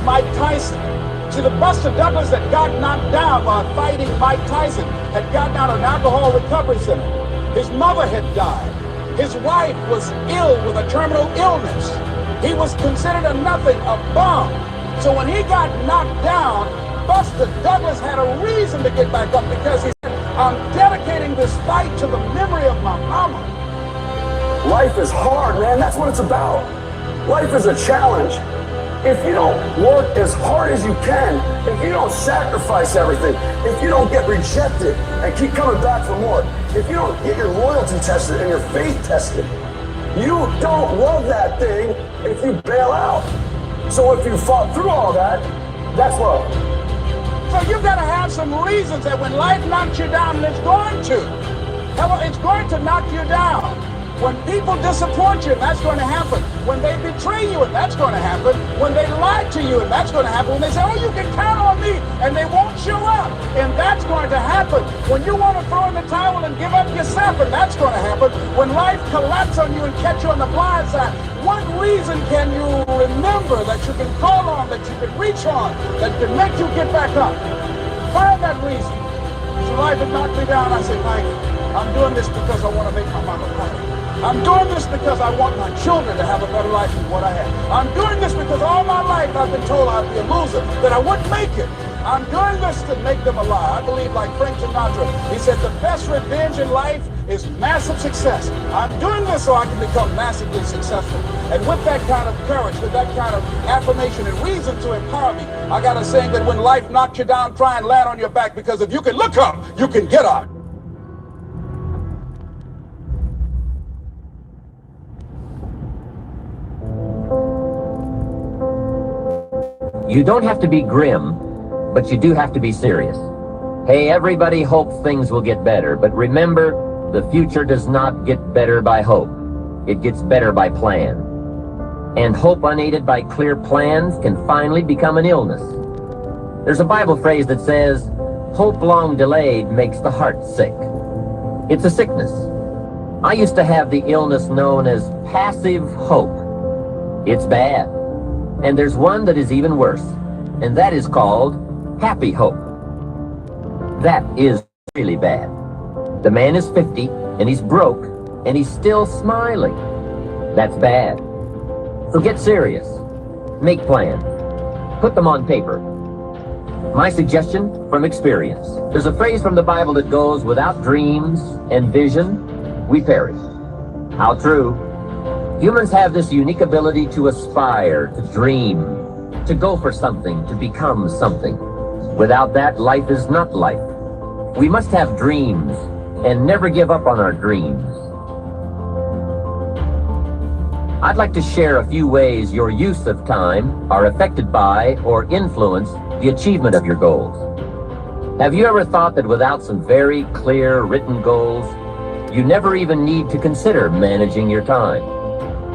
Mike Tyson. See, the Buster Douglas that got knocked down while fighting Mike Tyson had gotten out of an alcohol recovery center. His mother had died. His wife was ill with a terminal illness. He was considered a nothing, a bum. So when he got knocked down, Buster Douglas had a reason to get back up because he said, I'm dedicating this fight to the memory of my mama. Life is hard, man. That's what it's about. Life is a challenge. If you don't work as hard as you can, if you don't sacrifice everything, if you don't get rejected and keep coming back for more, if you don't get your loyalty tested and your faith tested, you don't love that thing if you bail out. So if you fought through all that, that's love. So you've got to have some reasons that when life knocks you down, and it's going to knock you down. When people disappoint you, and that's going to happen. When they betray you, and that's going to happen. When they lie to you, and that's going to happen. When they say, oh, you can count on me, and they won't show up, and that's going to happen. When you want to throw in the towel and give up yourself, and that's going to happen. When life collapses on you and catch you on the blind side, what reason can you remember that you can call on, that you can reach on, that can make you get back up? Find that reason. So life had knocked me down. I said, Mike, I'm doing this because I want to make my mama proud. I'm doing this because I want my children to have a better life than what I had. I'm doing this because all my life I've been told I'd be a loser, that I wouldn't make it. I'm doing this to make them alive. I believe like Frank Sinatra, he said the best revenge in life is massive success. I'm doing this so I can become massively successful. And with that kind of courage, with that kind of affirmation and reason to empower me, I got a saying that when life knocks you down, try and land on your back, because if you can look up, you can get up. You don't have to be grim, but you do have to be serious. Hey, everybody hopes things will get better, but remember, the future does not get better by hope. It gets better by plan. And hope unaided by clear plans can finally become an illness. There's a Bible phrase that says, hope long delayed makes the heart sick. It's a sickness. I used to have the illness known as passive hope. It's bad. And there's one that is even worse, and that is called happy hope. That is really bad. The man is 50, and he's broke, and he's still smiling. That's bad. So get serious. Make plans. Put them on paper. My suggestion from experience. There's a phrase from the Bible that goes, without dreams and vision, we perish. How true. Humans have this unique ability to aspire, to dream, to go for something, to become something. Without that, life is not life. We must have dreams and never give up on our dreams. I'd like to share a few ways your use of time are affected by or influence the achievement of your goals. Have you ever thought that without some very clear written goals, you never even need to consider managing your time?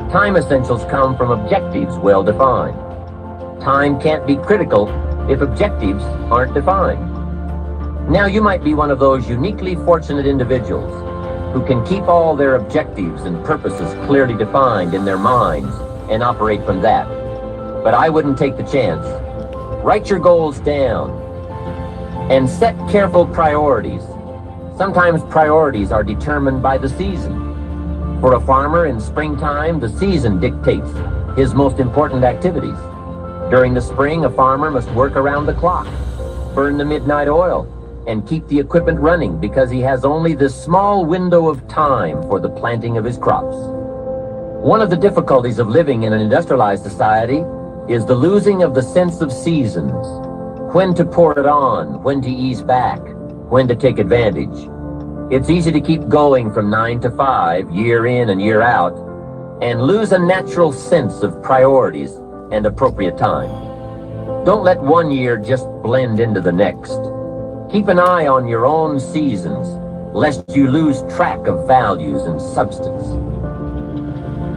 Time essentials come from objectives well defined. Time can't be critical if objectives aren't defined. Now you might be one of those uniquely fortunate individuals who can keep all their objectives and purposes clearly defined in their minds and operate from that. But I wouldn't take the chance. Write your goals down and set careful priorities. Sometimes priorities are determined by the season. For a farmer in springtime, the season dictates his most important activities. During the spring, a farmer must work around the clock, burn the midnight oil, and keep the equipment running because he has only this small window of time for the planting of his crops. One of the difficulties of living in an industrialized society is the losing of the sense of seasons. When to pour it on, when to ease back, when to take advantage. It's easy to keep going from 9 to 5, year in and year out, and lose a natural sense of priorities and appropriate time. Don't let one year just blend into the next. Keep an eye on your own seasons, lest you lose track of values and substance.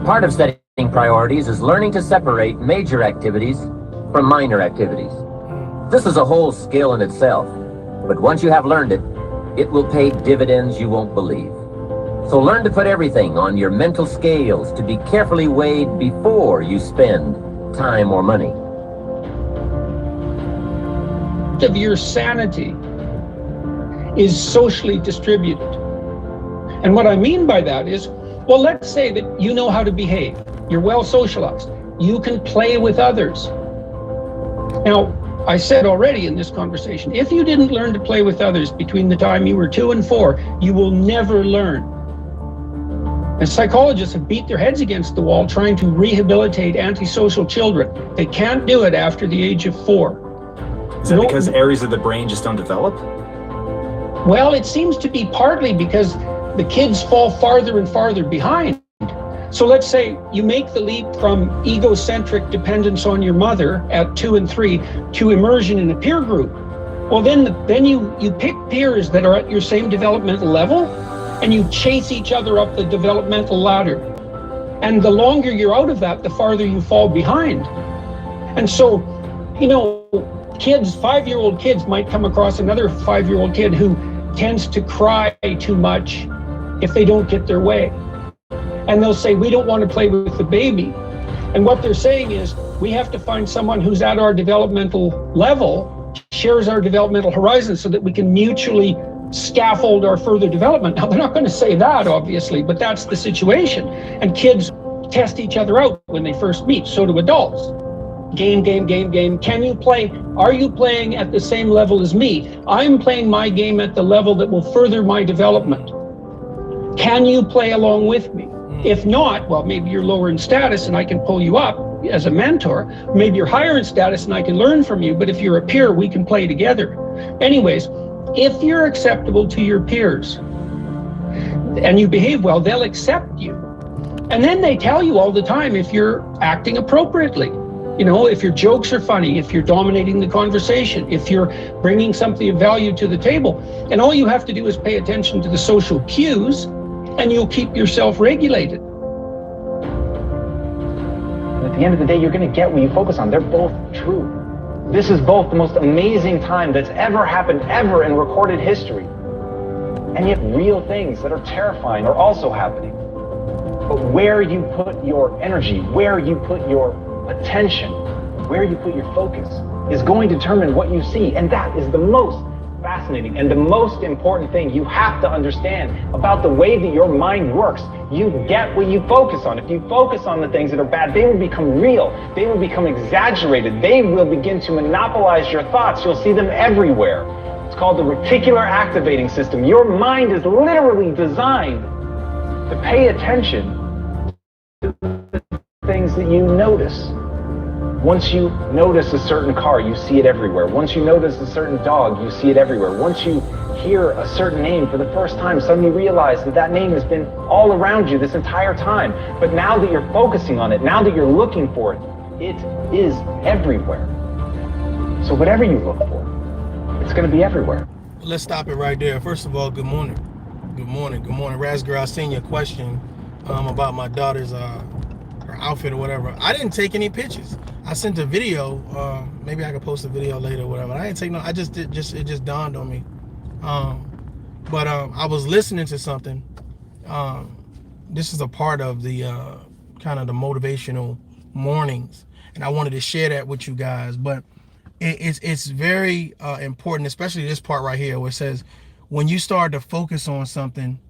Part of setting priorities is learning to separate major activities from minor activities. This is a whole skill in itself, but once you have learned it, it will pay dividends you won't believe. So learn to put everything on your mental scales to be carefully weighed before you spend time or money. amount of your sanity is socially distributed. And what I mean by that is, well, let's say that you know how to behave. You're well socialized. You can play with others. Now, I said already in this conversation, if you didn't learn to play with others between the time you were 2 and 4, you will never learn. And psychologists have beat their heads against the wall trying to rehabilitate antisocial children. They can't do it after the age of 4. Is that because areas of the brain just don't develop? Well, it seems to be partly because the kids fall farther and farther behind. So let's say you make the leap from egocentric dependence on your mother at 2 and 3 to immersion in a peer group. Well, then you pick peers that are at your same developmental level, and you chase each other up the developmental ladder. And the longer you're out of that, the farther you fall behind. And so, you know, kids, 5-year-old kids might come across another 5-year-old kid who tends to cry too much if they don't get their way. And they'll say, we don't want to play with the baby. And what they're saying is, we have to find someone who's at our developmental level, shares our developmental horizon, so that we can mutually scaffold our further development. Now, they're not going to say that, obviously, but that's the situation. And kids test each other out when they first meet. So do adults. Game. Can you play? Are you playing at the same level as me? I'm playing my game at the level that will further my development. Can you play along with me? If not, well, maybe you're lower in status and I can pull you up as a mentor. Maybe you're higher in status and I can learn from you. But if you're a peer, we can play together. Anyways, if you're acceptable to your peers and you behave well, they'll accept you. And then they tell you all the time if you're acting appropriately. You know, if your jokes are funny, if you're dominating the conversation, if you're bringing something of value to the table. And all you have to do is pay attention to the social cues, and you'll keep yourself regulated. At the end of the day, you're going to get what you focus on. They're both true. This is both the most amazing time that's ever happened, ever in recorded history. And yet real things that are terrifying are also happening. But where you put your energy, where you put your attention, where you put your focus is going to determine what you see. And that is the most fascinating and the most important thing you have to understand about the way that your mind works. You get what you focus on. If you focus on the things that are bad, they will become real. They will become exaggerated. They will begin to monopolize your thoughts. You'll see them everywhere. It's called the reticular activating system. Your mind is literally designed to pay attention to the things that you notice. Once you notice a certain car, you see it everywhere. Once you notice a certain dog, you see it everywhere. Once you hear a certain name for the first time, suddenly realize that that name has been all around you this entire time. But now that you're focusing on it, now that you're looking for it, it is everywhere. So whatever you look for, it's going to be everywhere. Let's stop it right there. First of all, good morning. Good morning. Good morning. Raspberry, I seen your question about my daughter's her outfit or whatever. I didn't take any pictures. I sent a video. Maybe I could post a video later or whatever. I didn't take no. It just dawned on me. But I was listening to something. This is a part of the kind of the motivational mornings, and I wanted to share that with you guys. But it's very important, especially this part right here where it says, when you start to focus on something,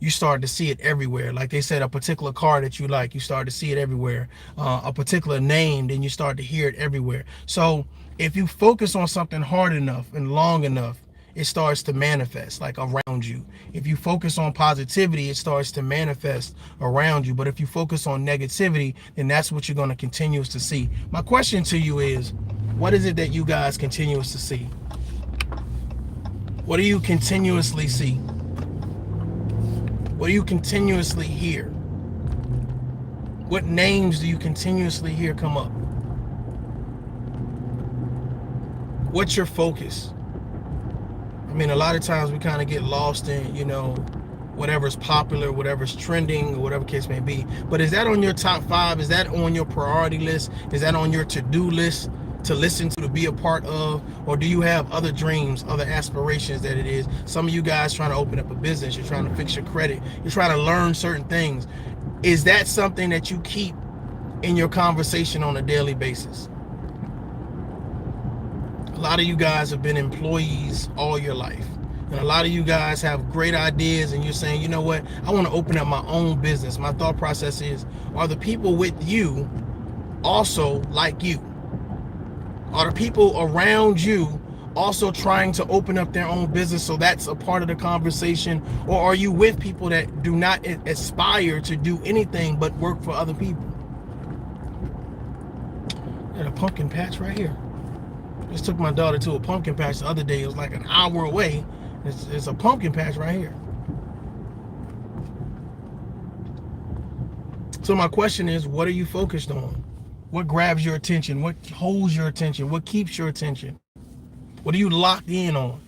you start to see it everywhere. Like they said, a particular car that you like, you start to see it everywhere. A particular name, then you start to hear it everywhere. So if you focus on something hard enough and long enough, it starts to manifest like around you. If you focus on positivity, it starts to manifest around you. But if you focus on negativity, then that's what you're going to continue to see. My question to you is, what is it that you guys continue to see? What do you continuously see? What do you continuously hear? What names do you continuously hear come up? What's your focus? I mean, a lot of times we kind of get lost in, you know, whatever's popular, whatever's trending, or whatever case may be. But is that on your top 5? Is that on your priority list? Is that on your to-do list to listen to be a part of? Or do you have other dreams, other aspirations that it is? Some of you guys trying to open up a business, you're trying to fix your credit, you're trying to learn certain things. Is that something that you keep in your conversation on a daily basis? A lot of you guys have been employees all your life. And a lot of you guys have great ideas and you're saying, you know what, I want to open up my own business. My thought process is, are the people with you also like you? Are the people around you also trying to open up their own business? So that's a part of the conversation. Or are you with people that do not aspire to do anything but work for other people? There's a pumpkin patch right here. Just took my daughter to a pumpkin patch the other day. It was like an hour away. It's a pumpkin patch right here. So my question is, what are you focused on? What grabs your attention? What holds your attention? What keeps your attention? What are you locked in on?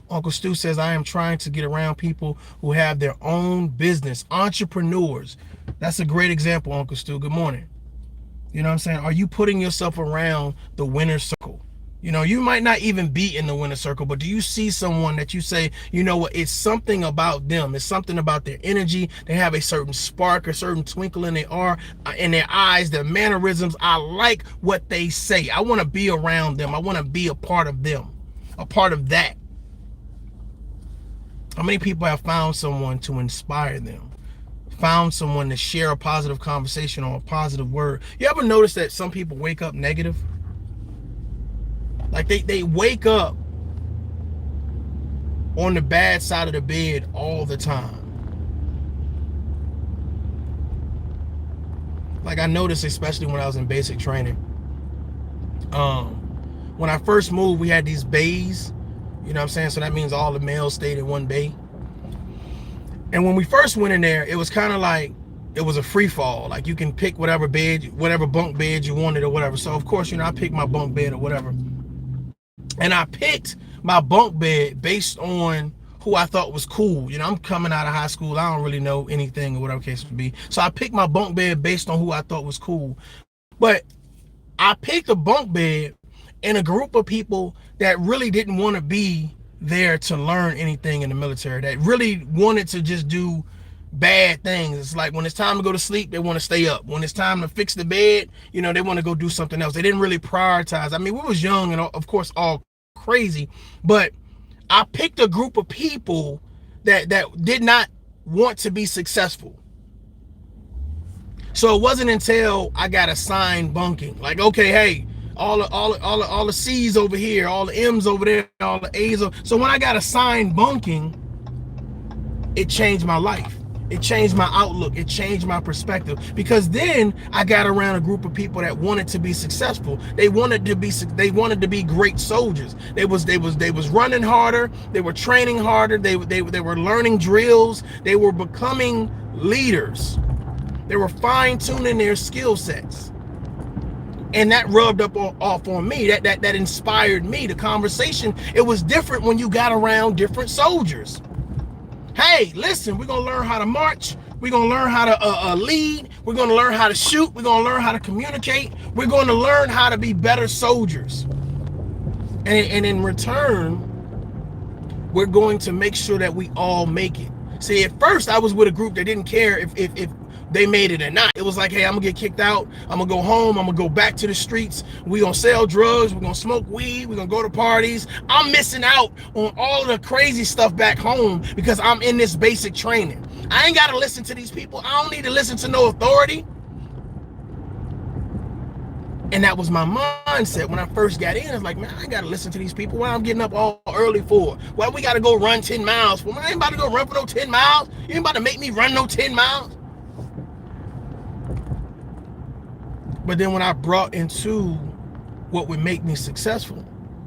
Uncle Stu says, I am trying to get around people who have their own business, entrepreneurs. That's a great example, Uncle Stu. Good morning. You know what I'm saying? Are you putting yourself around the winner's circle? You know, you might not even be in the winner's circle, but do you see someone that you say, you know what, it's something about them. It's something about their energy. They have a certain spark, a certain twinkle in their eyes, their mannerisms. I like what they say. I want to be around them. I want to be a part of them, a part of that. How many people have found someone to inspire them? Found someone to share a positive conversation or a positive word? You ever notice that some people wake up negative? Like they wake up on the bad side of the bed all the time. Like I noticed, especially when I was in basic training. When I first moved, we had these bays. You know what I'm saying? So that means all the males stayed in one bay. And when we first went in there, it was kind of like it was a free fall. Like you can pick whatever bunk bed you wanted or whatever. So of course, you know, I picked my bunk bed or whatever. And I picked my bunk bed based on who I thought was cool. You know, I'm coming out of high school. I don't really know anything or whatever case it would be. So I picked my bunk bed based on who I thought was cool. But I picked a bunk bed in a group of people that really didn't want to be there to learn anything in the military, that really wanted to just do bad things. It's like when it's time to go to sleep, they want to stay up. When it's time to fix the bed, you know, they want to go do something else. They didn't really prioritize. I mean, we was young and of course all crazy, but I picked a group of people that did not want to be successful. So it wasn't until I got assigned bunking, like, okay, hey, all the C's over here, all the M's over there, all the A's. So when I got assigned bunking, it changed my life. It changed my outlook. It changed my perspective, because then I got around a group of people that wanted to be successful. They wanted to be great soldiers. They was running harder. They were training harder. They were learning drills. They were becoming leaders. They were fine-tuning their skill sets. And that rubbed off on me. That inspired me. The conversation, it was different when you got around different soldiers. Hey, listen, we're going to learn how to march. We're going to learn how to lead. We're going to learn how to shoot. We're going to learn how to communicate. We're going to learn how to be better soldiers. And in return, we're going to make sure that we all make it. See, at first, I was with a group that didn't care if they made it or not. It was like, hey, I'm gonna get kicked out. I'm gonna go home. I'm gonna go back to the streets. We're gonna sell drugs. We're gonna smoke weed. We're gonna go to parties. I'm missing out on all the crazy stuff back home because I'm in this basic training. I ain't gotta listen to these people. I don't need to listen to no authority. And that was my mindset when I first got in. I was like, man, I ain't gotta listen to these people. Why I'm getting up all early for? Why we gotta go run 10 miles for? Man, I ain't about to go run for no 10 miles. You ain't about to make me run no 10 miles. But then when I brought into what would make me successful,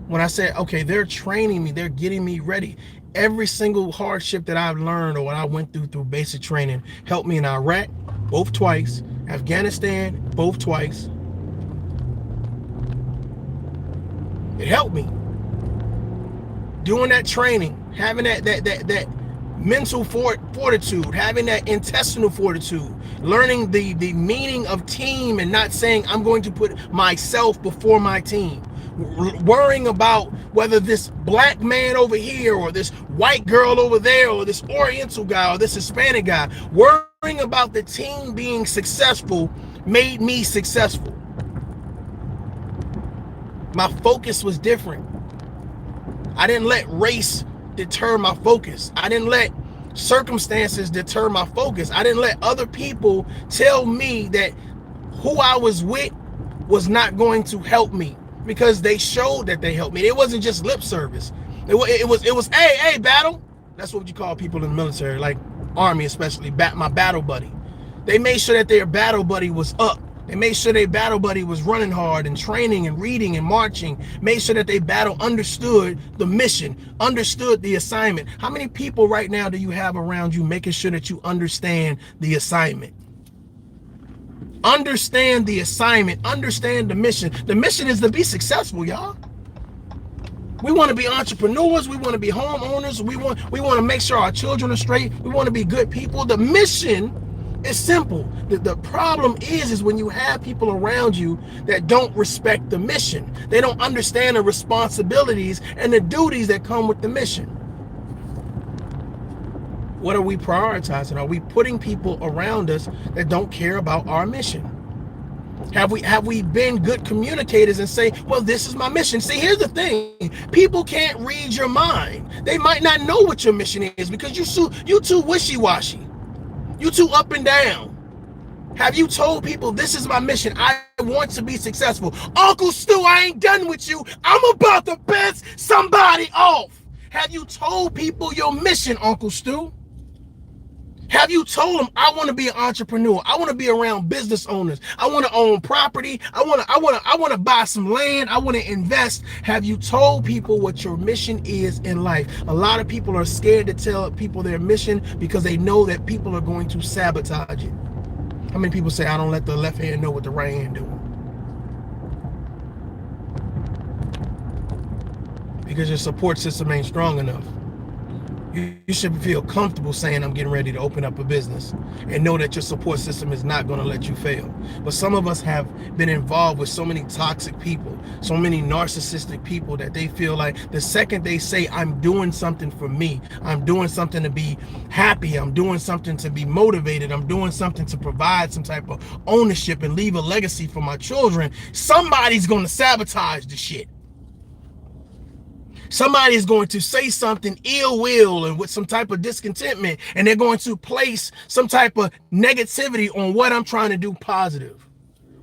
when I said, okay, they're training me, they're getting me ready. Every single hardship that I've learned or what I went through basic training helped me in Iraq, both twice, Afghanistan, both twice. It helped me. Doing that training, having that mental fortitude, having that intestinal fortitude, learning the meaning of team and not saying I'm going to put myself before my team, worrying about whether this black man over here or this white girl over there or this Oriental guy or this Hispanic guy, worrying about the team being successful made me successful. My focus was different. I didn't let race deter my focus. I didn't let circumstances deter my focus. I didn't let other people tell me that who I was with was not going to help me, because they showed that they helped me. It wasn't just lip service. It was hey battle. That's what you call people in the military, like Army especially, my battle buddy. They made sure that their battle buddy was up. They made sure their battle buddy was running hard and training and reading and marching. Made sure that they battle understood the mission, understood the assignment. How many people right now do you have around you making sure that you understand the assignment? Understand the assignment, understand the mission. The mission is to be successful, y'all. We want to be entrepreneurs. We want to be homeowners. We want to make sure our children are straight. We want to be good people. The mission is simple. The problem is when you have people around you that don't respect the mission. They don't understand the responsibilities and the duties that come with the mission. What are we prioritizing? Are we putting people around us that don't care about our mission? Have we been good communicators and say, well, this is my mission? See, here's the thing. People can't read your mind. They might not know what your mission is because you too wishy-washy. You too up and down. Have you told people, this is my mission? I want to be successful. Uncle Stu, I ain't done with you. I'm about to piss somebody off. Have you told people your mission, Uncle Stu? Have you told them, I want to be an entrepreneur. I want to be around business owners. I want to own property. I want to buy some land. I want to invest. Have you told people what your mission is in life? A lot of people are scared to tell people their mission because they know that people are going to sabotage it. How many people say, I don't let the left hand know what the right hand doing? Because your support system ain't strong enough. You should feel comfortable saying, I'm getting ready to open up a business, and know that your support system is not going to let you fail. But some of us have been involved with so many toxic people, so many narcissistic people, that they feel like the second they say, I'm doing something for me, I'm doing something to be happy, I'm doing something to be motivated, I'm doing something to provide some type of ownership and leave a legacy for my children, somebody's going to sabotage the shit. Somebody is going to say something ill will and with some type of discontentment, and they're going to place some type of negativity on what I'm trying to do positive.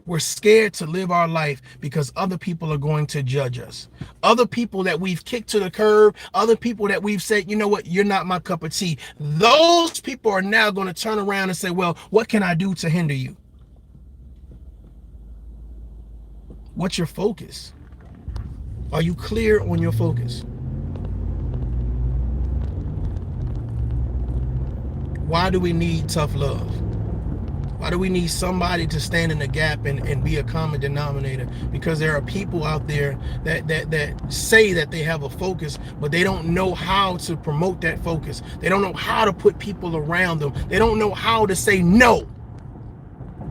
We're scared to live our life because other people are going to judge us. Other people that we've kicked to the curb, other people that we've said, you know what, you're not my cup of tea. Those people are now going to turn around and say, well, what can I do to hinder you? What's your focus? Are you clear on your focus? Why do we need tough love? Why do we need somebody to stand in the gap and be a common denominator? Because there are people out there that say that they have a focus, but they don't know how to promote that focus. They don't know how to put people around them. They don't know how to say, no,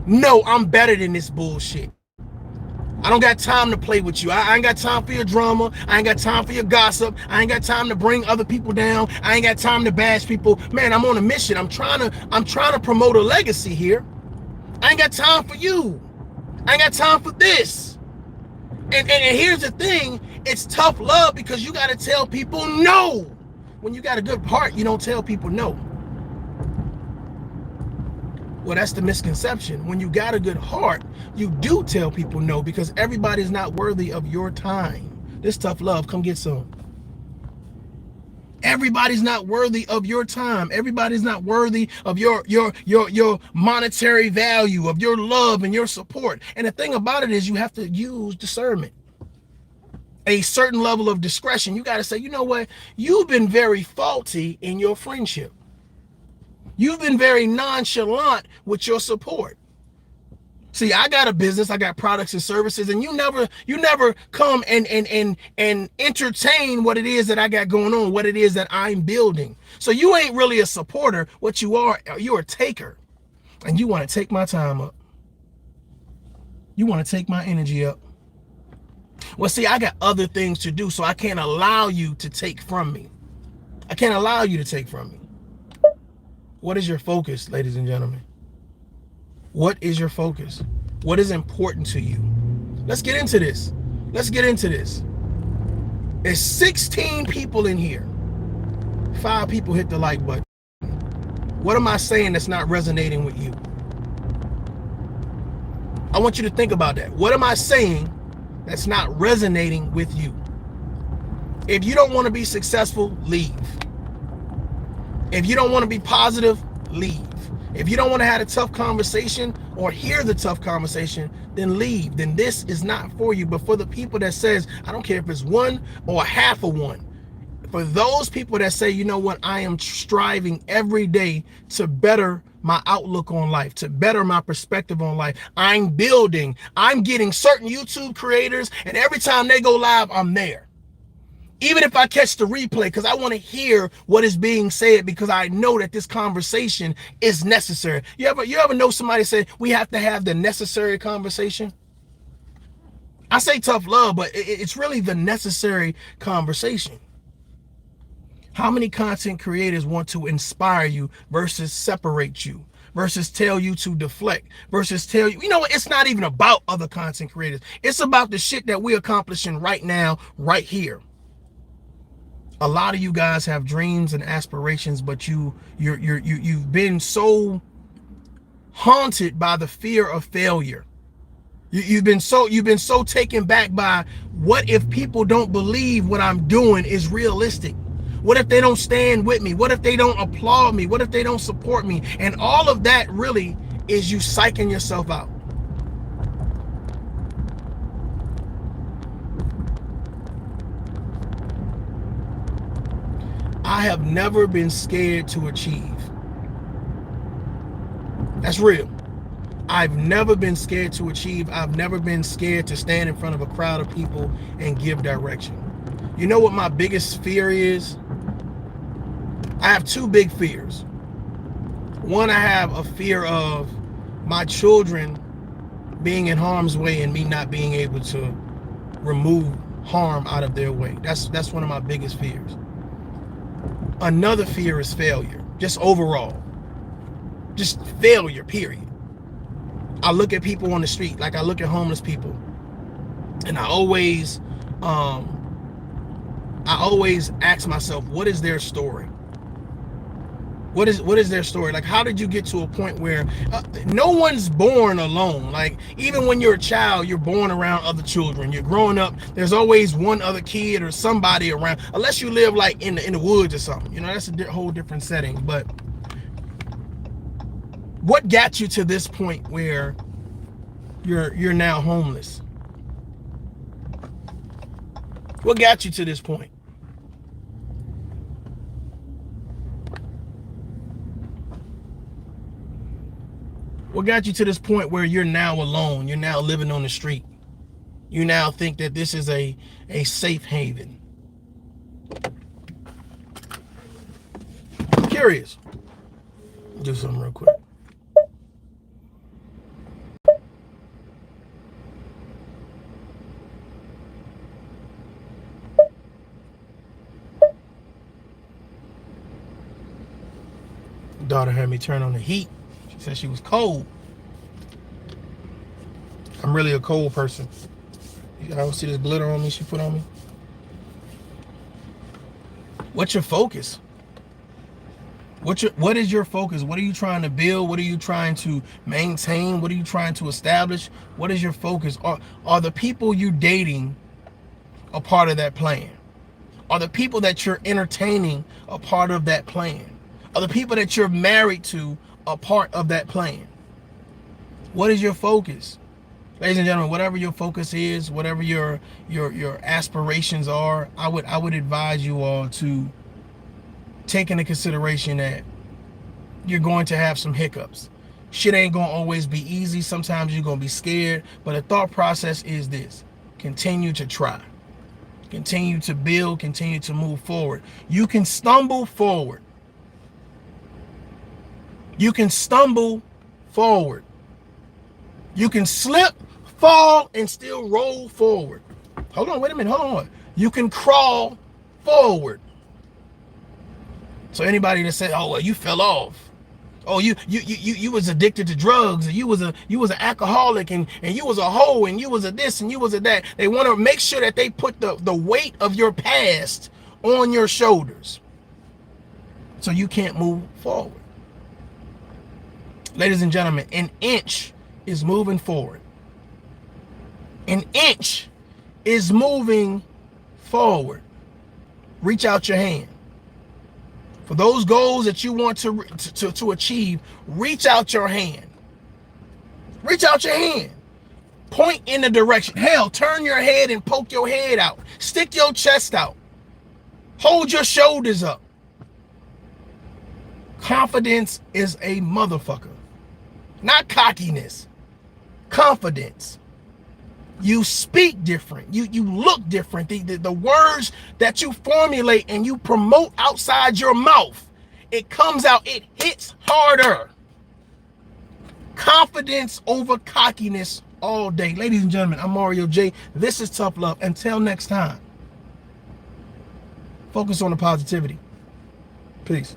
I'm better than this bullshit. I don't got time to play with you. I ain't got time for your drama. I ain't got time for your gossip. I ain't got time to bring other people down. I ain't got time to bash people. Man, I'm on a mission. I'm trying to promote a legacy here. I ain't got time for you. I ain't got time for this. And here's the thing, it's tough love because you got to tell people no. When you got a good heart, you don't tell people no. Well, that's the misconception. When you got a good heart, you do tell people no, because everybody's not worthy of your time. This tough love, come get some. Everybody's not worthy of your time. Everybody's not worthy of your monetary value, of your love and your support. And the thing about it is you have to use discernment. A certain level of discretion. You got to say, you know what? You've been very faulty in your friendship. You've been very nonchalant with your support. See, I got a business, I got products and services, and you never come and entertain what it is that I got going on, what it is that I'm building. So you ain't really a supporter. What you are, you're a taker. And you want to take my time up. You want to take my energy up. Well, see, I got other things to do, so I can't allow you to take from me. I can't allow you to take from me. What is your focus, ladies and gentlemen? What is your focus? What is important to you? Let's get into this. Let's get into this. There's 16 people in here. 5 people hit the like button. What am I saying that's not resonating with you? I want you to think about that. What am I saying that's not resonating with you? If you don't want to be successful, leave. If you don't want to be positive, leave. If you don't want to have a tough conversation or hear the tough conversation, then leave. Then this is not for you. But for the people that says, I don't care if it's one or half of one, for those people that say, you know what, I am striving every day to better my outlook on life, to better my perspective on life. I'm building, I'm getting certain YouTube creators, and every time they go live, I'm there. Even if I catch the replay, because I want to hear what is being said, because I know that this conversation is necessary. You ever know somebody say, we have to have the necessary conversation? I say tough love, but it's really the necessary conversation. How many content creators want to inspire you versus separate you, versus tell you to deflect, versus tell you, you know what, it's not even about other content creators. It's about the shit that we're accomplishing right now, right here. A lot of you guys have dreams and aspirations, but you've been so haunted by the fear of failure. You've been so taken back by, what if people don't believe what I'm doing is realistic? What if they don't stand with me? What if they don't applaud me? What if they don't support me? And all of that really is you psyching yourself out. I have never been scared to achieve. That's real. I've never been scared to achieve. I've never been scared to stand in front of a crowd of people and give direction. You know what my biggest fear is? I have 2 big fears. One, I have a fear of my children being in harm's way and me not being able to remove harm out of their way. That's one of my biggest fears. Another fear is failure, just overall. Just failure, period. I look at people on the street, like I look at homeless people, and I always ask myself, what is their story? What is their story? Like, how did you get to a point where no one's born alone? Like, even when you're a child, you're born around other children. You're growing up, there's always one other kid or somebody around, unless you live like in the woods or something. You know, that's a whole different setting. But what got you to this point where you're now homeless? What got you to this point? What got you to this point where you're now alone? You're now living on the street. You now think that this is a safe haven. I'm curious. Do something real quick. Daughter had me turn on the heat. She said she was cold. I'm really a cold person. I don't see this glitter on me she put on me. What's your focus? What is your focus? What are you trying to build? What are you trying to maintain? What are you trying to establish? What is your focus? Are the people you're dating a part of that plan? Are the people that you're entertaining a part of that plan? Are the people that you're married to a part of that plan? What is your focus? Ladies and gentlemen, whatever your focus is, whatever your aspirations are, I would advise you all to take into consideration that you're going to have some hiccups. Shit ain't gonna always be easy. Sometimes you're gonna be scared, but the thought process is this: continue to try, continue to build, continue to move forward. You can stumble forward. You can stumble forward. You can slip, fall, and still roll forward. Hold on, wait a minute, hold on. You can crawl forward. So anybody that said, oh, well, you fell off. Oh, you was addicted to drugs, and you was an alcoholic, and you was a hoe, and you was a this, and you was a that. They want to make sure that they put the weight of your past on your shoulders, so you can't move forward. Ladies and gentlemen, an inch is moving forward. An inch is moving forward. Reach out your hand. For those goals that you want to achieve, reach out your hand. Reach out your hand. Point in the direction. Hell, turn your head and poke your head out. Stick your chest out. Hold your shoulders up. Confidence is a motherfucker. Not cockiness. Confidence. You speak different. You look different. The words that you formulate and you promote outside your mouth, it comes out, it hits harder. Confidence over cockiness all day. Ladies and gentlemen, I'm Mario J. This is Tough Love. Until next time, focus on the positivity. Peace.